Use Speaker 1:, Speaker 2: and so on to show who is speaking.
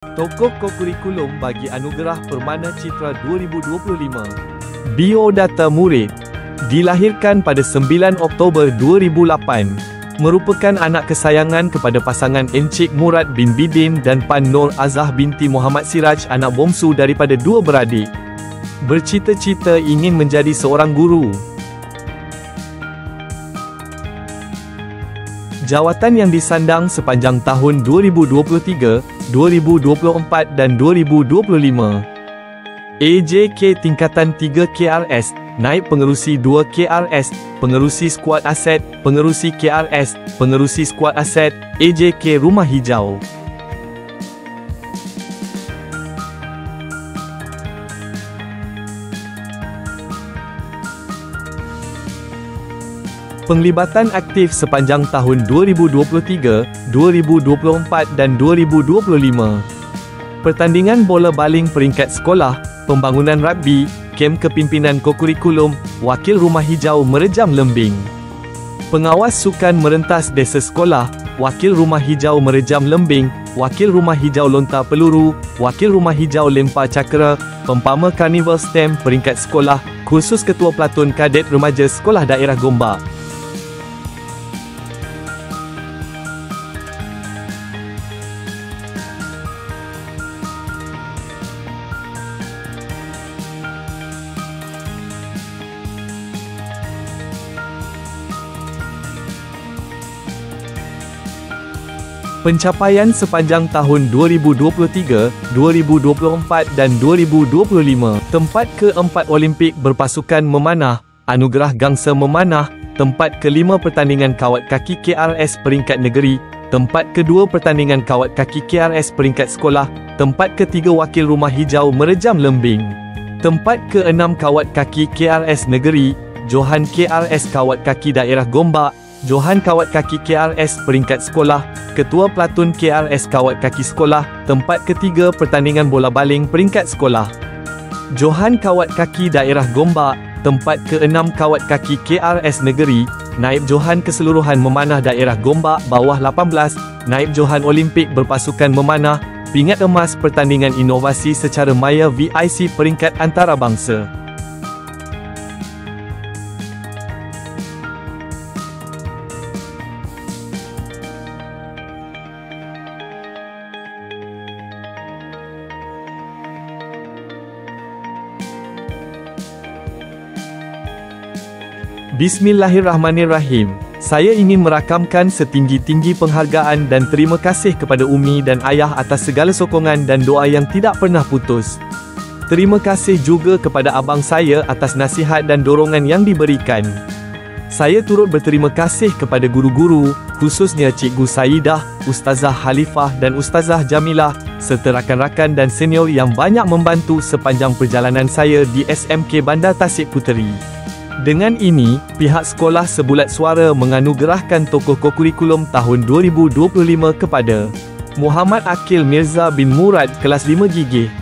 Speaker 1: Tokoh kokurikulum bagi Anugerah Permana Citra 2025. Biodata murid. Dilahirkan pada 9 Oktober 2008. Merupakan anak kesayangan kepada pasangan Encik Murad bin Bidin dan Pan Nur Azah binti Muhammad Siraj, anak bongsu daripada dua beradik. Bercita-cita ingin menjadi seorang guru. Jawatan yang disandang sepanjang tahun 2023, 2024 dan 2025. AJK Tingkatan 3 KRS, Naib Pengerusi 2 KRS, Pengerusi Skuad Aset, Pengerusi KRS, Pengerusi Skuad Aset, AJK Rumah Hijau. Penglibatan aktif sepanjang tahun 2023, 2024 dan 2025. Pertandingan bola baling peringkat sekolah, pembangunan rugby, kem kepimpinan kokurikulum, wakil rumah hijau merejam lembing. Pengawas sukan merentas desa sekolah, wakil rumah hijau merejam lembing, wakil rumah hijau lontar peluru, wakil rumah hijau lempar cakera, pempama karnival STEM peringkat sekolah, kursus ketua pelatun kadet remaja sekolah daerah Gombak. Pencapaian sepanjang tahun 2023, 2024 dan 2025. Tempat ke-4 Olimpik berpasukan memanah, Anugerah Gangsa Memanah. Tempat ke-5 pertandingan kawat kaki KRS peringkat negeri. Tempat ke-2 pertandingan kawat kaki KRS peringkat sekolah. Tempat ke-3 wakil rumah hijau merejam lembing. Tempat ke-6 kawat kaki KRS negeri, Johan KRS kawat kaki daerah Gombak, Johan kawat kaki KRS peringkat sekolah, Ketua Pelatun KRS kawat kaki sekolah. Tempat ke-3 pertandingan bola baling peringkat sekolah, Johan kawat kaki daerah Gombak. Tempat ke-6 kawat kaki KRS negeri, Naib Johan keseluruhan memanah daerah Gombak bawah 18, Naib Johan Olimpik berpasukan memanah, pingat emas pertandingan inovasi secara maya VIC peringkat antarabangsa. Bismillahirrahmanirrahim. Saya ingin merakamkan setinggi-tinggi penghargaan dan terima kasih kepada Umi dan Ayah atas segala sokongan dan doa yang tidak pernah putus. Terima kasih juga kepada abang saya atas nasihat dan dorongan yang diberikan. Saya turut berterima kasih kepada guru-guru, khususnya Cikgu Saidah, Ustazah Halifah dan Ustazah Jamilah, serta rakan-rakan dan senior yang banyak membantu sepanjang perjalanan saya di SMK Bandar Tasik Puteri. Dengan ini, pihak sekolah Sebulat Suara menganugerahkan tokoh kokurikulum tahun 2025 kepada Muhammad Akil Mirza bin Murad, kelas 5 Gigih.